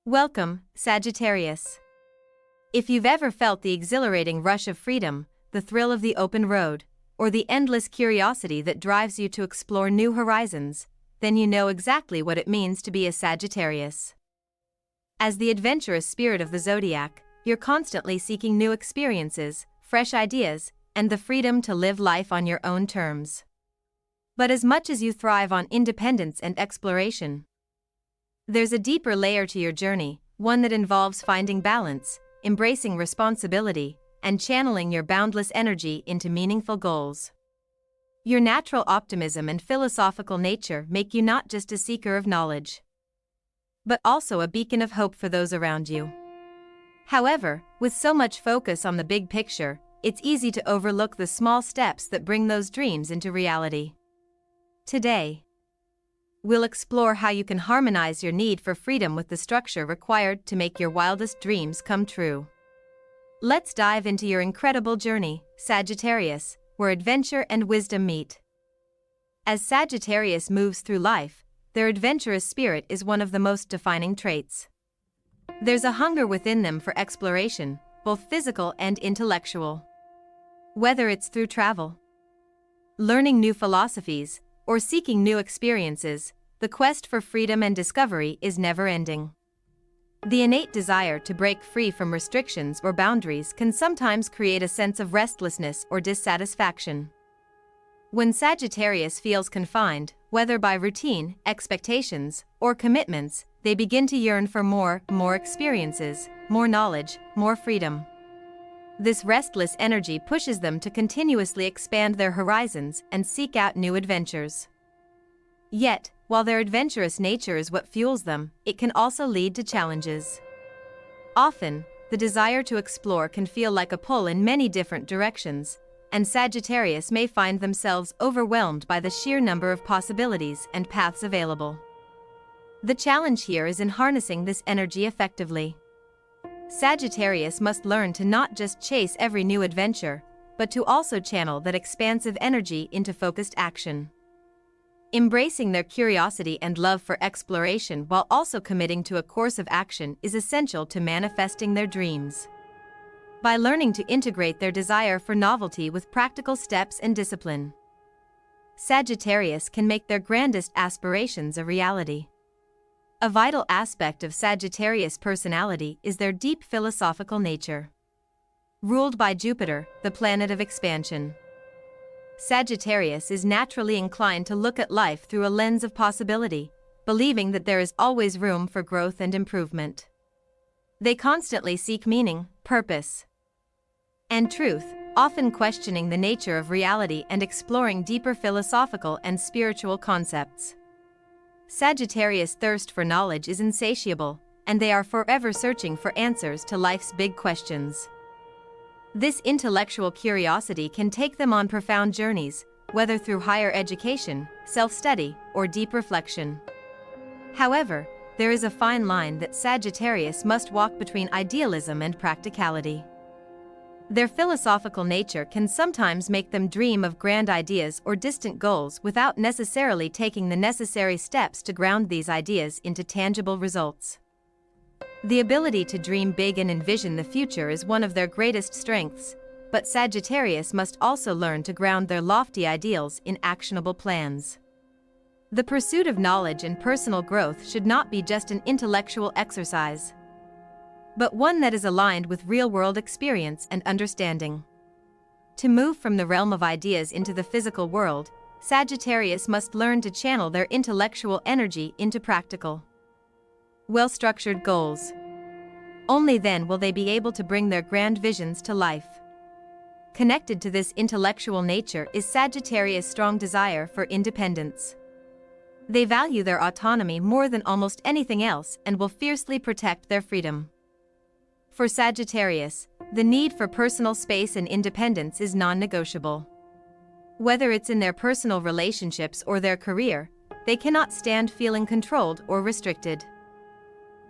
Welcome, Sagittarius. If you've ever felt the exhilarating rush of freedom, the thrill of the open road, or the endless curiosity that drives you to explore new horizons, then you know exactly what it means to be a Sagittarius. As the adventurous spirit of the zodiac, you're constantly seeking new experiences, fresh ideas, and the freedom to live life on your own terms. But as much as you thrive on independence and exploration, there's a deeper layer to your journey, one that involves finding balance, embracing responsibility, and channeling your boundless energy into meaningful goals. Your natural optimism and philosophical nature make you not just a seeker of knowledge, but also a beacon of hope for those around you. However, with so much focus on the big picture, it's easy to overlook the small steps that bring those dreams into reality. Today, we'll explore how you can harmonize your need for freedom with the structure required to make your wildest dreams come true. Let's dive into your incredible journey, Sagittarius, where adventure and wisdom meet. As Sagittarius moves through life, their adventurous spirit is one of the most defining traits. There's a hunger within them for exploration, both physical and intellectual. Whether it's through travel, learning new philosophies, or seeking new experiences, the quest for freedom and discovery is never-ending. The innate desire to break free from restrictions or boundaries can sometimes create a sense of restlessness or dissatisfaction. When Sagittarius feels confined, whether by routine, expectations, or commitments, they begin to yearn for more experiences, more knowledge, more freedom. This restless energy pushes them to continuously expand their horizons and seek out new adventures. Yet, while their adventurous nature is what fuels them, it can also lead to challenges. Often, the desire to explore can feel like a pull in many different directions, and Sagittarius may find themselves overwhelmed by the sheer number of possibilities and paths available. The challenge here is in harnessing this energy effectively. Sagittarius must learn to not just chase every new adventure, but to also channel that expansive energy into focused action. Embracing their curiosity and love for exploration while also committing to a course of action is essential to manifesting their dreams. By learning to integrate their desire for novelty with practical steps and discipline, Sagittarius can make their grandest aspirations a reality. A vital aspect of Sagittarius' personality is their deep philosophical nature. Ruled by Jupiter, the planet of expansion, Sagittarius is naturally inclined to look at life through a lens of possibility, believing that there is always room for growth and improvement. They constantly seek meaning, purpose, and truth, often questioning the nature of reality and exploring deeper philosophical and spiritual concepts. Sagittarius' thirst for knowledge is insatiable, and they are forever searching for answers to life's big questions. This intellectual curiosity can take them on profound journeys, whether through higher education, self-study, or deep reflection. However, there is a fine line that Sagittarius must walk between idealism and practicality. Their philosophical nature can sometimes make them dream of grand ideas or distant goals without necessarily taking the necessary steps to ground these ideas into tangible results. The ability to dream big and envision the future is one of their greatest strengths, but Sagittarius must also learn to ground their lofty ideals in actionable plans. The pursuit of knowledge and personal growth should not be just an intellectual exercise, but one that is aligned with real-world experience and understanding. To move from the realm of ideas into the physical world, Sagittarius must learn to channel their intellectual energy into practical, well-structured goals. Only then will they be able to bring their grand visions to life. Connected to this intellectual nature is Sagittarius' strong desire for independence. They value their autonomy more than almost anything else and will fiercely protect their freedom. For Sagittarius, the need for personal space and independence is non-negotiable. Whether it's in their personal relationships or their career, they cannot stand feeling controlled or restricted.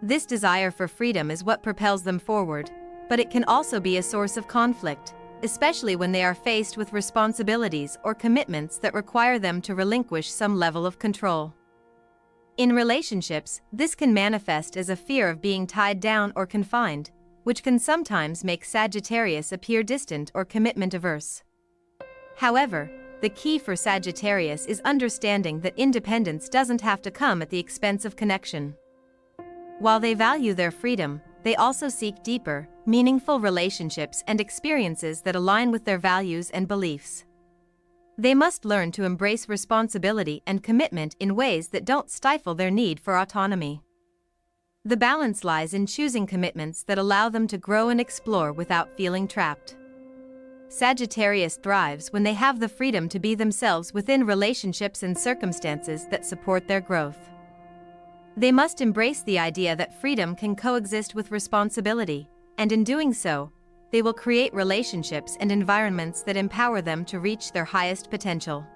This desire for freedom is what propels them forward, but it can also be a source of conflict, especially when they are faced with responsibilities or commitments that require them to relinquish some level of control. In relationships, this can manifest as a fear of being tied down or confined, which can sometimes make Sagittarius appear distant or commitment averse. However, the key for Sagittarius is understanding that independence doesn't have to come at the expense of connection. While they value their freedom, they also seek deeper, meaningful relationships and experiences that align with their values and beliefs. They must learn to embrace responsibility and commitment in ways that don't stifle their need for autonomy. The balance lies in choosing commitments that allow them to grow and explore without feeling trapped. Sagittarius thrives when they have the freedom to be themselves within relationships and circumstances that support their growth. They must embrace the idea that freedom can coexist with responsibility, and in doing so, they will create relationships and environments that empower them to reach their highest potential.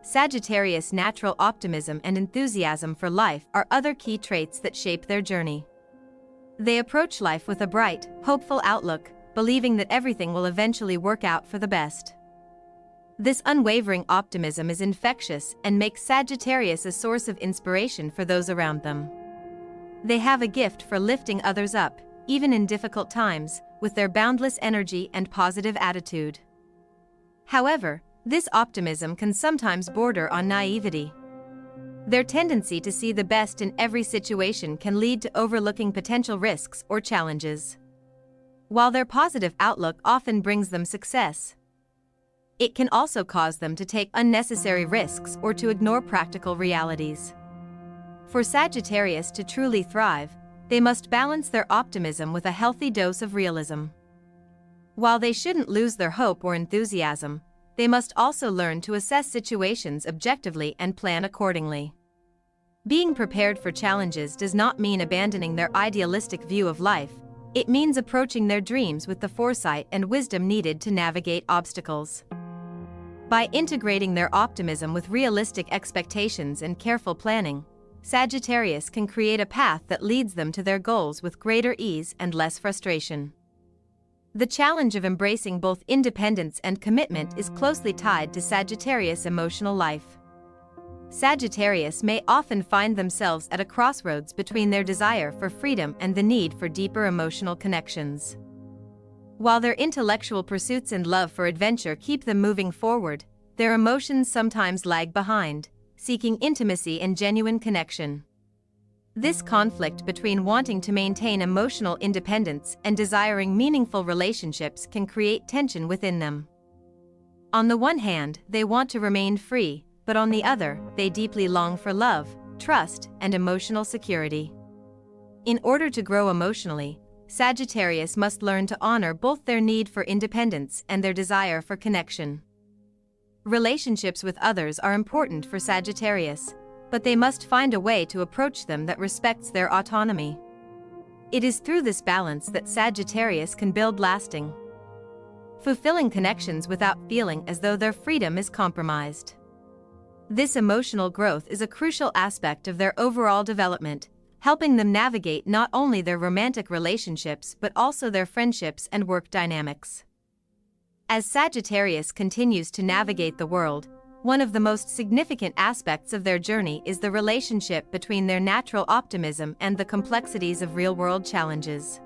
Sagittarius' natural optimism and enthusiasm for life are other key traits that shape their journey. They approach life with a bright, hopeful outlook, believing that everything will eventually work out for the best. This unwavering optimism is infectious and makes Sagittarius a source of inspiration for those around them. They have a gift for lifting others up, even in difficult times, with their boundless energy and positive attitude. However, this optimism can sometimes border on naivety. Their tendency to see the best in every situation can lead to overlooking potential risks or challenges. While their positive outlook often brings them success, it can also cause them to take unnecessary risks or to ignore practical realities. For Sagittarius to truly thrive, they must balance their optimism with a healthy dose of realism. While they shouldn't lose their hope or enthusiasm, they must also learn to assess situations objectively and plan accordingly. Being prepared for challenges does not mean abandoning their idealistic view of life. It means approaching their dreams with the foresight and wisdom needed to navigate obstacles. By integrating their optimism with realistic expectations and careful planning, Sagittarius can create a path that leads them to their goals with greater ease and less frustration. The challenge of embracing both independence and commitment is closely tied to Sagittarius' emotional life. Sagittarius may often find themselves at a crossroads between their desire for freedom and the need for deeper emotional connections. While their intellectual pursuits and love for adventure keep them moving forward, their emotions sometimes lag behind, seeking intimacy and genuine connection. This conflict between wanting to maintain emotional independence and desiring meaningful relationships can create tension within them. On the one hand, they want to remain free, but on the other, they deeply long for love, trust, and emotional security. In order to grow emotionally, Sagittarius must learn to honor both their need for independence and their desire for connection. Relationships with others are important for Sagittarius, but they must find a way to approach them that respects their autonomy. It is through this balance that Sagittarius can build lasting, fulfilling connections without feeling as though their freedom is compromised. This emotional growth is a crucial aspect of their overall development, helping them navigate not only their romantic relationships but also their friendships and work dynamics. As Sagittarius continues to navigate the world, one of the most significant aspects of their journey is the relationship between their natural optimism and the complexities of real-world challenges.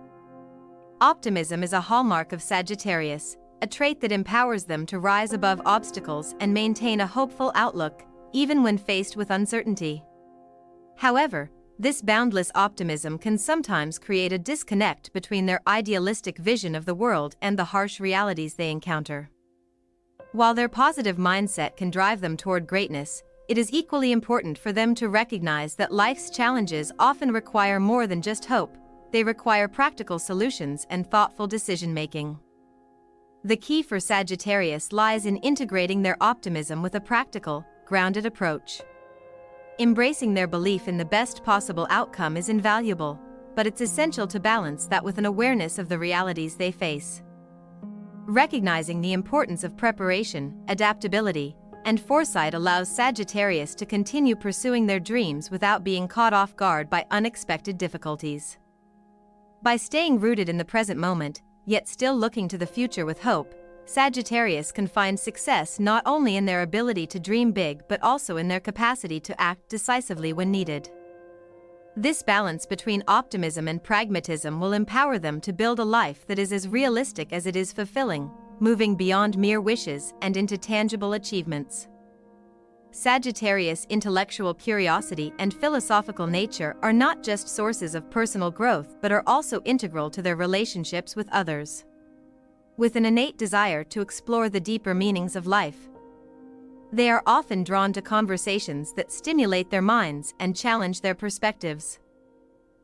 Optimism is a hallmark of Sagittarius, a trait that empowers them to rise above obstacles and maintain a hopeful outlook, even when faced with uncertainty. However, this boundless optimism can sometimes create a disconnect between their idealistic vision of the world and the harsh realities they encounter. While their positive mindset can drive them toward greatness, it is equally important for them to recognize that life's challenges often require more than just hope. They require practical solutions and thoughtful decision-making. The key for Sagittarius lies in integrating their optimism with a practical, grounded approach. Embracing their belief in the best possible outcome is invaluable, but it's essential to balance that with an awareness of the realities they face. Recognizing the importance of preparation, adaptability, and foresight allows Sagittarius to continue pursuing their dreams without being caught off guard by unexpected difficulties. By staying rooted in the present moment, yet still looking to the future with hope, Sagittarius can find success not only in their ability to dream big but also in their capacity to act decisively when needed. This balance between optimism and pragmatism will empower them to build a life that is as realistic as it is fulfilling, moving beyond mere wishes and into tangible achievements. Sagittarius' intellectual curiosity and philosophical nature are not just sources of personal growth but are also integral to their relationships with others. With an innate desire to explore the deeper meanings of life, they are often drawn to conversations that stimulate their minds and challenge their perspectives.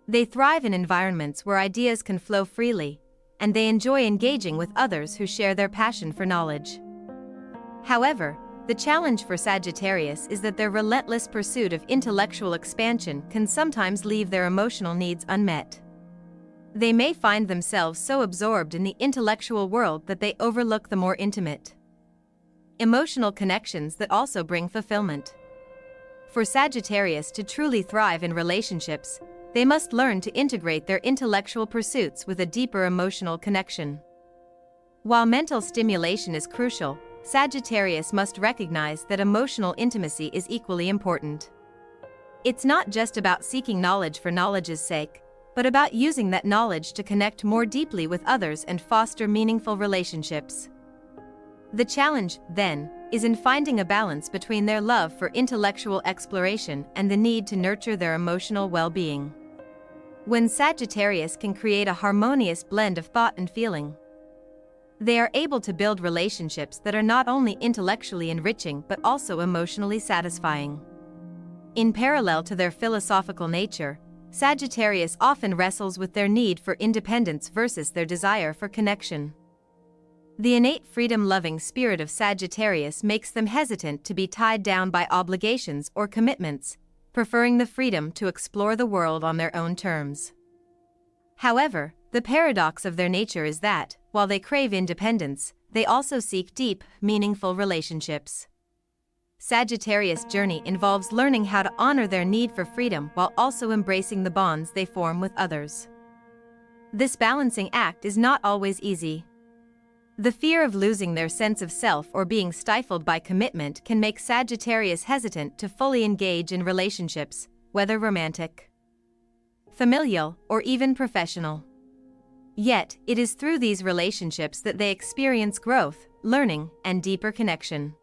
They thrive in environments where ideas can flow freely, and they enjoy engaging with others who share their passion for knowledge. However, the challenge for Sagittarius is that their relentless pursuit of intellectual expansion can sometimes leave their emotional needs unmet. They may find themselves so absorbed in the intellectual world that they overlook the more intimate, emotional connections that also bring fulfillment. For Sagittarius to truly thrive in relationships, they must learn to integrate their intellectual pursuits with a deeper emotional connection. While mental stimulation is crucial, Sagittarius must recognize that emotional intimacy is equally important. It's not just about seeking knowledge for knowledge's sake, but about using that knowledge to connect more deeply with others and foster meaningful relationships. The challenge, then, is in finding a balance between their love for intellectual exploration and the need to nurture their emotional well-being. When Sagittarius can create a harmonious blend of thought and feeling, they are able to build relationships that are not only intellectually enriching but also emotionally satisfying. In parallel to their philosophical nature, Sagittarius often wrestles with their need for independence versus their desire for connection. The innate freedom-loving spirit of Sagittarius makes them hesitant to be tied down by obligations or commitments, preferring the freedom to explore the world on their own terms. However, the paradox of their nature is that, while they crave independence, they also seek deep, meaningful relationships. Sagittarius' journey involves learning how to honor their need for freedom while also embracing the bonds they form with others. This balancing act is not always easy. The fear of losing their sense of self or being stifled by commitment can make Sagittarius hesitant to fully engage in relationships, whether romantic, familial, or even professional. Yet, it is through these relationships that they experience growth, learning, and deeper connection.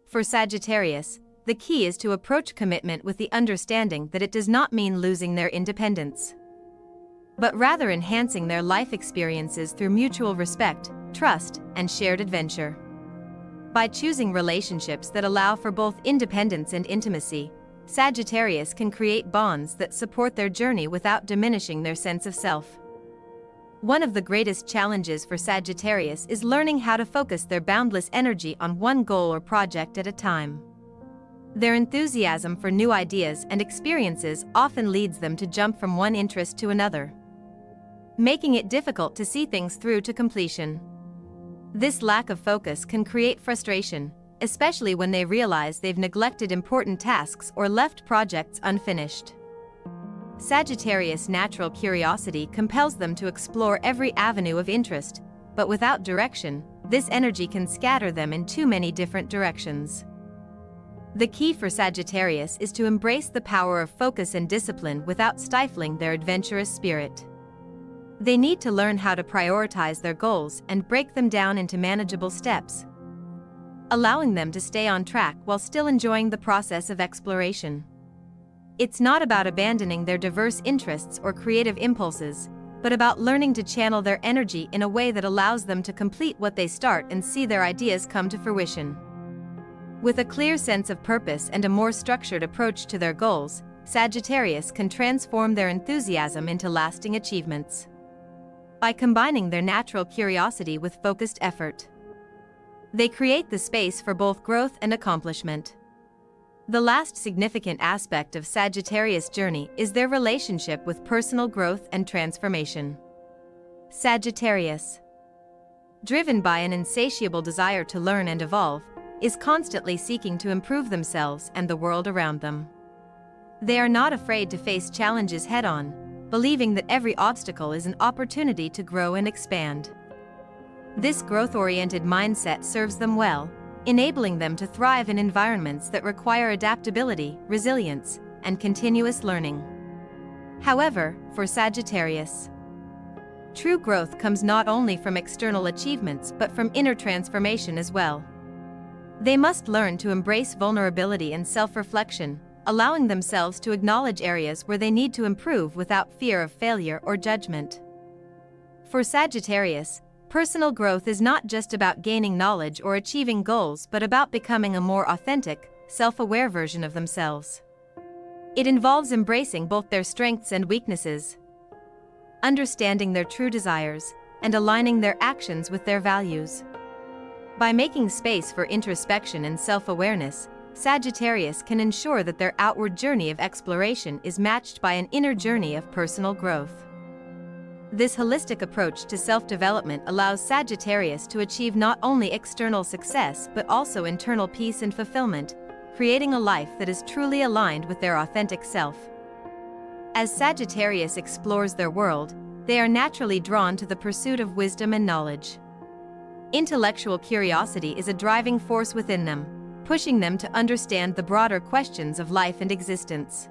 For Sagittarius, the key is to approach commitment with the understanding that it does not mean losing their independence, but rather enhancing their life experiences through mutual respect, trust, and shared adventure. By choosing relationships that allow for both independence and intimacy, Sagittarius can create bonds that support their journey without diminishing their sense of self. One of the greatest challenges for Sagittarius is learning how to focus their boundless energy on one goal or project at a time. Their enthusiasm for new ideas and experiences often leads them to jump from one interest to another, making it difficult to see things through to completion. This lack of focus can create frustration, especially when they realize they've neglected important tasks or left projects unfinished. Sagittarius' natural curiosity compels them to explore every avenue of interest, but without direction, this energy can scatter them in too many different directions. The key for Sagittarius is to embrace the power of focus and discipline without stifling their adventurous spirit. They need to learn how to prioritize their goals and break them down into manageable steps, allowing them to stay on track while still enjoying the process of exploration. It's not about abandoning their diverse interests or creative impulses, but about learning to channel their energy in a way that allows them to complete what they start and see their ideas come to fruition. With a clear sense of purpose and a more structured approach to their goals, Sagittarius can transform their enthusiasm into lasting achievements. By combining their natural curiosity with focused effort, they create the space for both growth and accomplishment. The last significant aspect of Sagittarius' journey is their relationship with personal growth and transformation. Sagittarius, driven by an insatiable desire to learn and evolve, is constantly seeking to improve themselves and the world around them. They are not afraid to face challenges head-on, believing that every obstacle is an opportunity to grow and expand. This growth-oriented mindset serves them well, enabling them to thrive in environments that require adaptability, resilience, and continuous learning. However, for Sagittarius, true growth comes not only from external achievements but from inner transformation as well. They must learn to embrace vulnerability and self-reflection, allowing themselves to acknowledge areas where they need to improve without fear of failure or judgment. For Sagittarius, personal growth is not just about gaining knowledge or achieving goals but about becoming a more authentic, self-aware version of themselves. It involves embracing both their strengths and weaknesses, understanding their true desires, and aligning their actions with their values. By making space for introspection and self-awareness, Sagittarius can ensure that their outward journey of exploration is matched by an inner journey of personal growth. This holistic approach to self-development allows Sagittarius to achieve not only external success but also internal peace and fulfillment, creating a life that is truly aligned with their authentic self. As Sagittarius explores their world, they are naturally drawn to the pursuit of wisdom and knowledge. Intellectual curiosity is a driving force within them, pushing them to understand the broader questions of life and existence.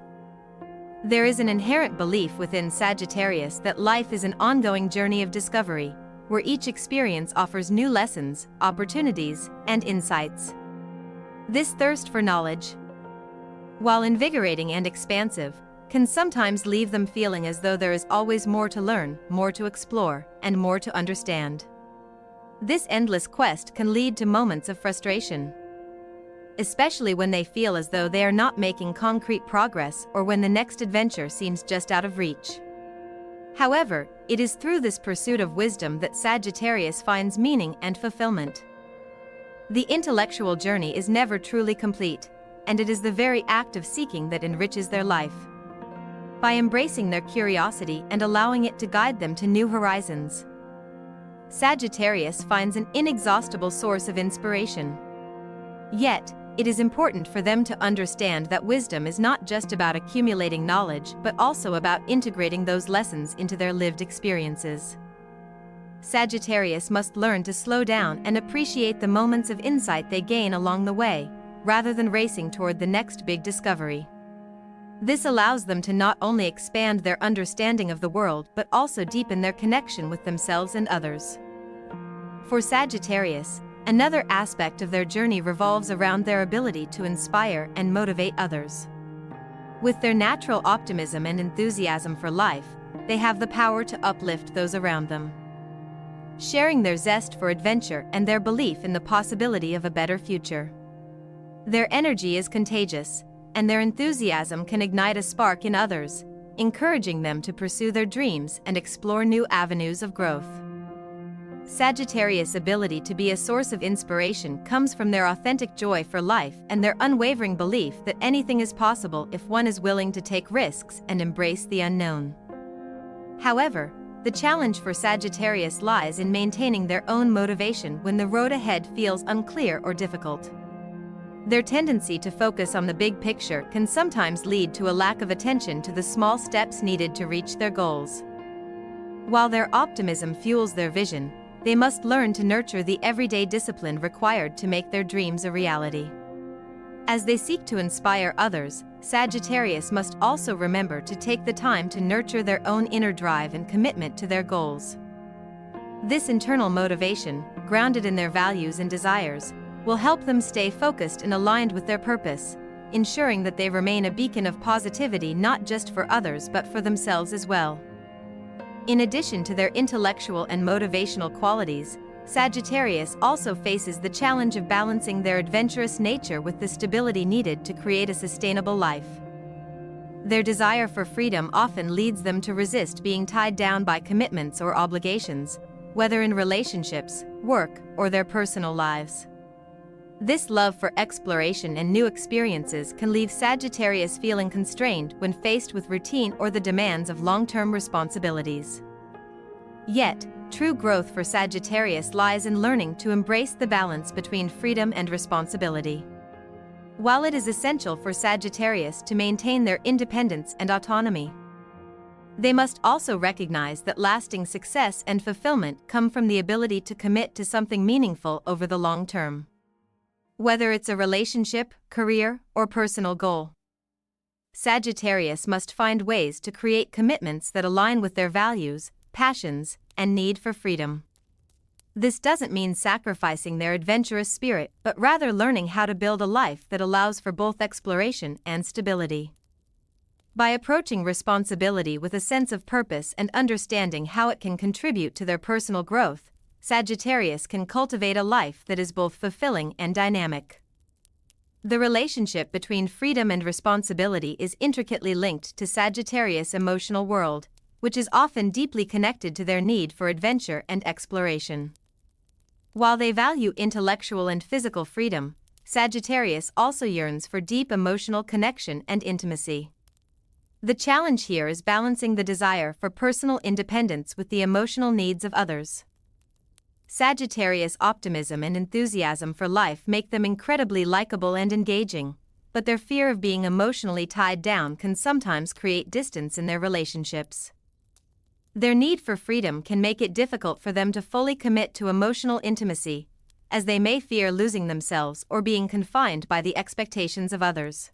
There is an inherent belief within Sagittarius that life is an ongoing journey of discovery, where each experience offers new lessons, opportunities, and insights. This thirst for knowledge, while invigorating and expansive, can sometimes leave them feeling as though there is always more to learn, more to explore, and more to understand. This endless quest can lead to moments of frustration, especially when they feel as though they are not making concrete progress or when the next adventure seems just out of reach. However, it is through this pursuit of wisdom that Sagittarius finds meaning and fulfillment. The intellectual journey is never truly complete, and it is the very act of seeking that enriches their life. By embracing their curiosity and allowing it to guide them to new horizons, Sagittarius finds an inexhaustible source of inspiration. Yet, it is important for them to understand that wisdom is not just about accumulating knowledge but also about integrating those lessons into their lived experiences. Sagittarius must learn to slow down and appreciate the moments of insight they gain along the way, rather than racing toward the next big discovery. This allows them to not only expand their understanding of the world but also deepen their connection with themselves and others. For Sagittarius, another aspect of their journey revolves around their ability to inspire and motivate others. With their natural optimism and enthusiasm for life, they have the power to uplift those around them, sharing their zest for adventure and their belief in the possibility of a better future. Their energy is contagious, and their enthusiasm can ignite a spark in others, encouraging them to pursue their dreams and explore new avenues of growth. Sagittarius' ability to be a source of inspiration comes from their authentic joy for life and their unwavering belief that anything is possible if one is willing to take risks and embrace the unknown. However, the challenge for Sagittarius lies in maintaining their own motivation when the road ahead feels unclear or difficult. Their tendency to focus on the big picture can sometimes lead to a lack of attention to the small steps needed to reach their goals. While their optimism fuels their vision, they must learn to nurture the everyday discipline required to make their dreams a reality. As they seek to inspire others, Sagittarius must also remember to take the time to nurture their own inner drive and commitment to their goals. This internal motivation, grounded in their values and desires, will help them stay focused and aligned with their purpose, ensuring that they remain a beacon of positivity not just for others but for themselves as well. In addition to their intellectual and motivational qualities, Sagittarius also faces the challenge of balancing their adventurous nature with the stability needed to create a sustainable life. Their desire for freedom often leads them to resist being tied down by commitments or obligations, whether in relationships, work, or their personal lives. This love for exploration and new experiences can leave Sagittarius feeling constrained when faced with routine or the demands of long-term responsibilities. Yet, true growth for Sagittarius lies in learning to embrace the balance between freedom and responsibility. While it is essential for Sagittarius to maintain their independence and autonomy, They must also recognize that lasting success and fulfillment come from the ability to commit to something meaningful over the long term. Whether it's a relationship, career, or personal goal, Sagittarius must find ways to create commitments that align with their values, passions, and need for freedom. This doesn't mean sacrificing their adventurous spirit, but rather learning how to build a life that allows for both exploration and stability. By approaching responsibility with a sense of purpose and understanding how it can contribute to their personal growth, Sagittarius can cultivate a life that is both fulfilling and dynamic. The relationship between freedom and responsibility is intricately linked to Sagittarius' emotional world, which is often deeply connected to their need for adventure and exploration. While they value intellectual and physical freedom, Sagittarius also yearns for deep emotional connection and intimacy. The challenge here is balancing the desire for personal independence with the emotional needs of others. Sagittarius' optimism and enthusiasm for life make them incredibly likable and engaging, but their fear of being emotionally tied down can sometimes create distance in their relationships. Their need for freedom can make it difficult for them to fully commit to emotional intimacy, as they may fear losing themselves or being confined by the expectations of others.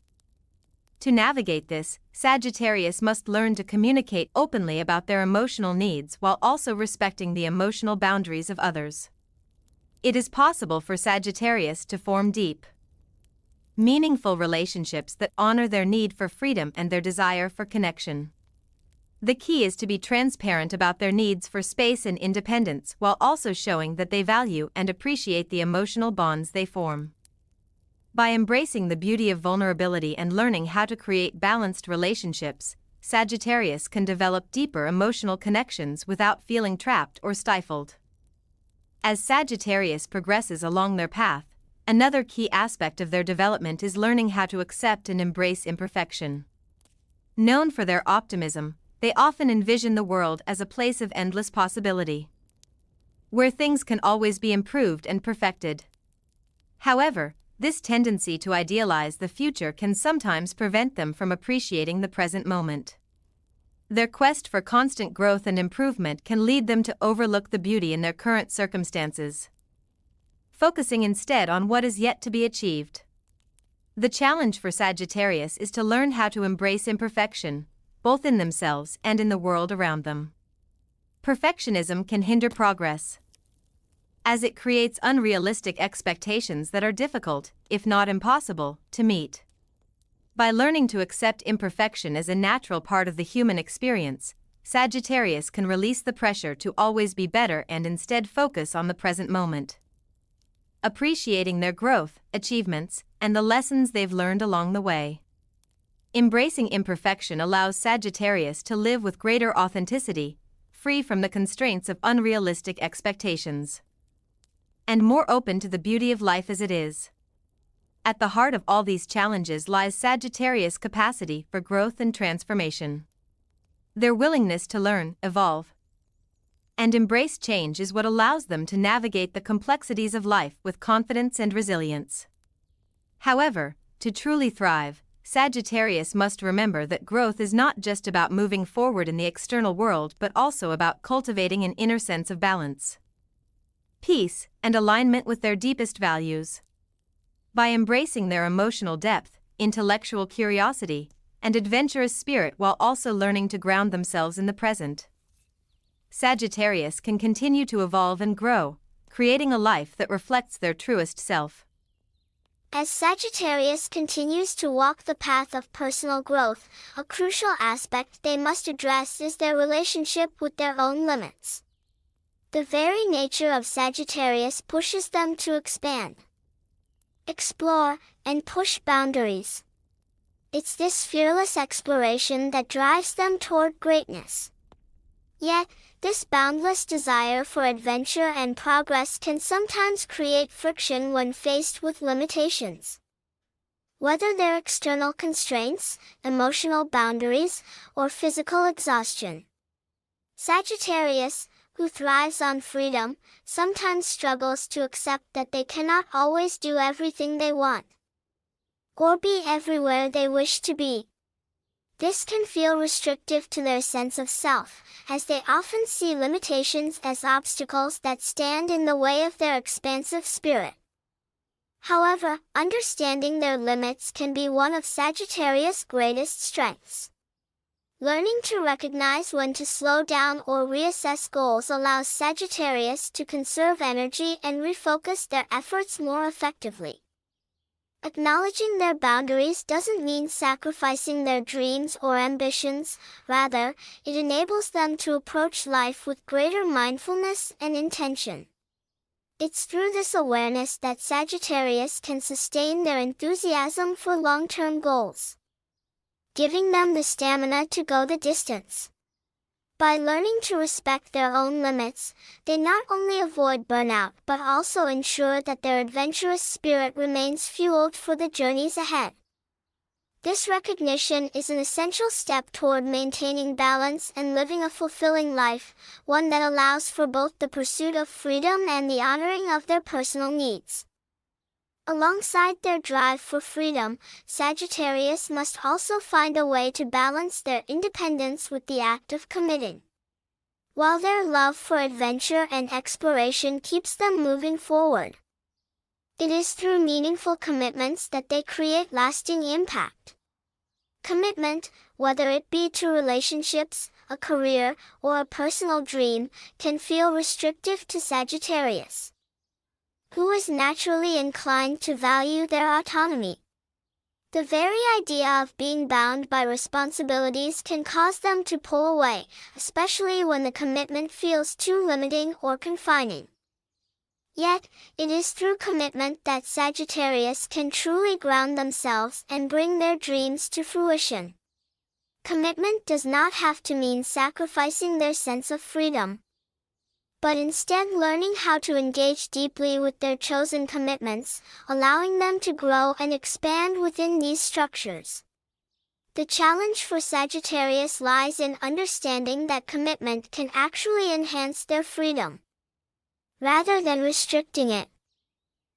To navigate this, Sagittarius must learn to communicate openly about their emotional needs while also respecting the emotional boundaries of others. It is possible for Sagittarius to form deep, meaningful relationships that honor their need for freedom and their desire for connection. The key is to be transparent about their needs for space and independence while also showing that they value and appreciate the emotional bonds they form. By embracing the beauty of vulnerability and learning how to create balanced relationships, Sagittarius can develop deeper emotional connections without feeling trapped or stifled. As Sagittarius progresses along their path, another key aspect of their development is learning how to accept and embrace imperfection. Known for their optimism, they often envision the world as a place of endless possibility, where things can always be improved and perfected. However, this tendency to idealize the future can sometimes prevent them from appreciating the present moment. Their quest for constant growth and improvement can lead them to overlook the beauty in their current circumstances, focusing instead on what is yet to be achieved. The challenge for Sagittarius is to learn how to embrace imperfection, both in themselves and in the world around them. Perfectionism can hinder progress, as it creates unrealistic expectations that are difficult, if not impossible, to meet. By learning to accept imperfection as a natural part of the human experience, Sagittarius can release the pressure to always be better and instead focus on the present moment, appreciating their growth, achievements, and the lessons they've learned along the way. Embracing imperfection allows Sagittarius to live with greater authenticity, free from the constraints of unrealistic expectations, and more open to the beauty of life as it is. At the heart of all these challenges lies Sagittarius' capacity for growth and transformation. Their willingness to learn, evolve, and embrace change is what allows them to navigate the complexities of life with confidence and resilience. However, to truly thrive, Sagittarius must remember that growth is not just about moving forward in the external world but also about cultivating an inner sense of balance, peace, and alignment with their deepest values. By embracing their emotional depth, intellectual curiosity, and adventurous spirit while also learning to ground themselves in the present, Sagittarius can continue to evolve and grow, creating a life that reflects their truest self. As Sagittarius continues to walk the path of personal growth, a crucial aspect they must address is their relationship with their own limits. The very nature of Sagittarius pushes them to expand, explore, and push boundaries. It's this fearless exploration that drives them toward greatness. Yet, this boundless desire for adventure and progress can sometimes create friction when faced with limitations. Whether they're external constraints, emotional boundaries, or physical exhaustion, Sagittarius, who thrives on freedom, sometimes struggles to accept that they cannot always do everything they want, or be everywhere they wish to be. This can feel restrictive to their sense of self, as they often see limitations as obstacles that stand in the way of their expansive spirit. However, understanding their limits can be one of Sagittarius' greatest strengths. Learning to recognize when to slow down or reassess goals allows Sagittarius to conserve energy and refocus their efforts more effectively. Acknowledging their boundaries doesn't mean sacrificing their dreams or ambitions, rather, it enables them to approach life with greater mindfulness and intention. It's through this awareness that Sagittarius can sustain their enthusiasm for long-term goals, giving them the stamina to go the distance. By learning to respect their own limits, they not only avoid burnout but also ensure that their adventurous spirit remains fueled for the journeys ahead. This recognition is an essential step toward maintaining balance and living a fulfilling life, one that allows for both the pursuit of freedom and the honoring of their personal needs. Alongside their drive for freedom, Sagittarius must also find a way to balance their independence with the act of committing. While their love for adventure and exploration keeps them moving forward, it is through meaningful commitments that they create lasting impact. Commitment, whether it be to relationships, a career, or a personal dream, can feel restrictive to Sagittarius, who is naturally inclined to value their autonomy. The very idea of being bound by responsibilities can cause them to pull away, especially when the commitment feels too limiting or confining. Yet, it is through commitment that Sagittarius can truly ground themselves and bring their dreams to fruition. Commitment does not have to mean sacrificing their sense of freedom, but instead learning how to engage deeply with their chosen commitments, allowing them to grow and expand within these structures. The challenge for Sagittarius lies in understanding that commitment can actually enhance their freedom, rather than restricting it.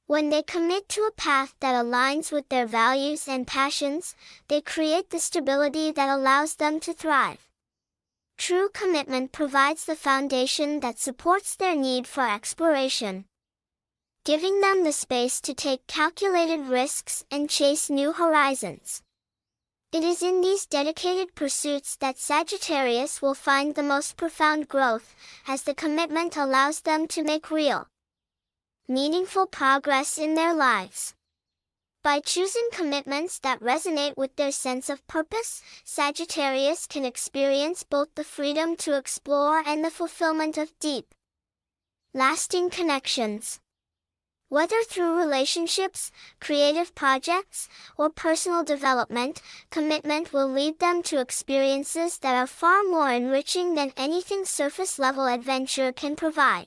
When they commit to a path that aligns with their values and passions, they create the stability that allows them to thrive. True commitment provides the foundation that supports their need for exploration, giving them the space to take calculated risks and chase new horizons. It is in these dedicated pursuits that Sagittarius will find the most profound growth, as the commitment allows them to make real, meaningful progress in their lives. By choosing commitments that resonate with their sense of purpose, Sagittarius can experience both the freedom to explore and the fulfillment of deep, lasting connections. Whether through relationships, creative projects, or personal development, commitment will lead them to experiences that are far more enriching than anything surface-level adventure can provide.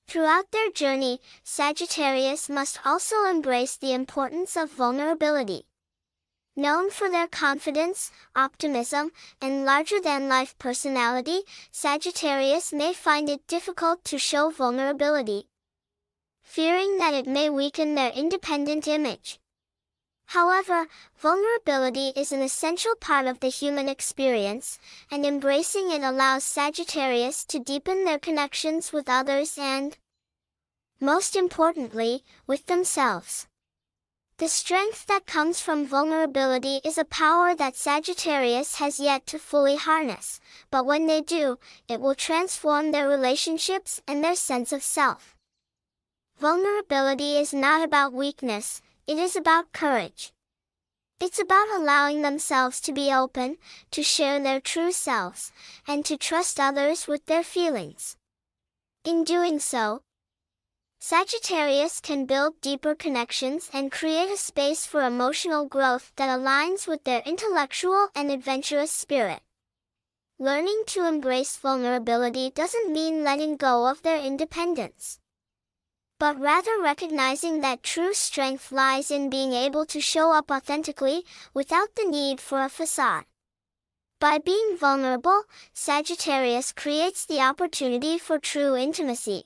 Throughout their journey, Sagittarius must also embrace the importance of vulnerability. Known for their confidence, optimism, and larger-than-life personality, Sagittarius may find it difficult to show vulnerability, fearing that it may weaken their independent image. However, vulnerability is an essential part of the human experience, and embracing it allows Sagittarius to deepen their connections with others and, most importantly, with themselves. The strength that comes from vulnerability is a power that Sagittarius has yet to fully harness, but when they do, it will transform their relationships and their sense of self. Vulnerability is not about weakness, it is about courage. It's about allowing themselves to be open, to share their true selves, and to trust others with their feelings. In doing so, Sagittarius can build deeper connections and create a space for emotional growth that aligns with their intellectual and adventurous spirit. Learning to embrace vulnerability doesn't mean letting go of their independence, but rather recognizing that true strength lies in being able to show up authentically, without the need for a facade. By being vulnerable, Sagittarius creates the opportunity for true intimacy,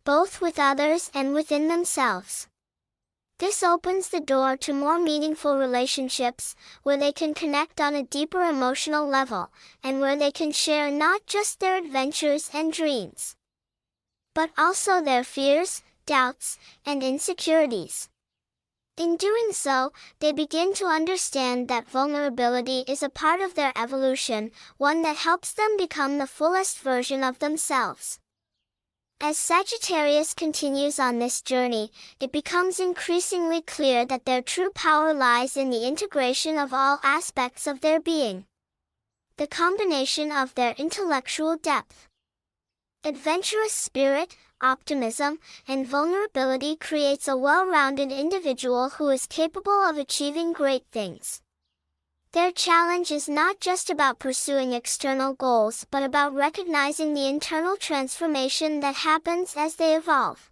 both with others and within themselves. This opens the door to more meaningful relationships, where they can connect on a deeper emotional level, and where they can share not just their adventures and dreams, but also their fears, doubts, and insecurities. In doing so, they begin to understand that vulnerability is a part of their evolution, one that helps them become the fullest version of themselves. As Sagittarius continues on this journey, it becomes increasingly clear that their true power lies in the integration of all aspects of their being. The combination of their intellectual depth, adventurous spirit, optimism, and vulnerability creates a well-rounded individual who is capable of achieving great things. Their challenge is not just about pursuing external goals but about recognizing the internal transformation that happens as they evolve.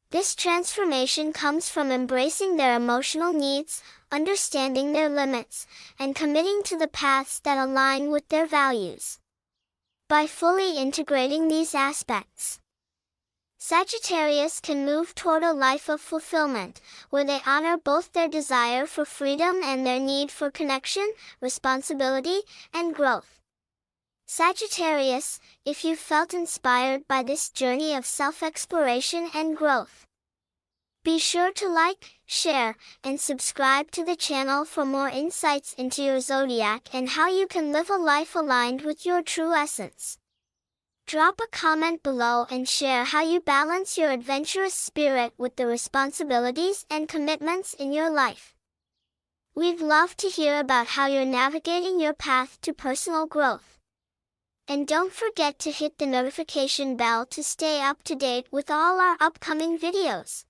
This transformation comes from embracing their emotional needs, understanding their limits, and committing to the paths that align with their values. By fully integrating these aspects, Sagittarius can move toward a life of fulfillment, where they honor both their desire for freedom and their need for connection, responsibility, and growth. Sagittarius, if you felt inspired by this journey of self-exploration and growth, be sure to like, share, and subscribe to the channel for more insights into your zodiac and how you can live a life aligned with your true essence. Drop a comment below and share how you balance your adventurous spirit with the responsibilities and commitments in your life. We'd love to hear about how you're navigating your path to personal growth. And don't forget to hit the notification bell to stay up to date with all our upcoming videos.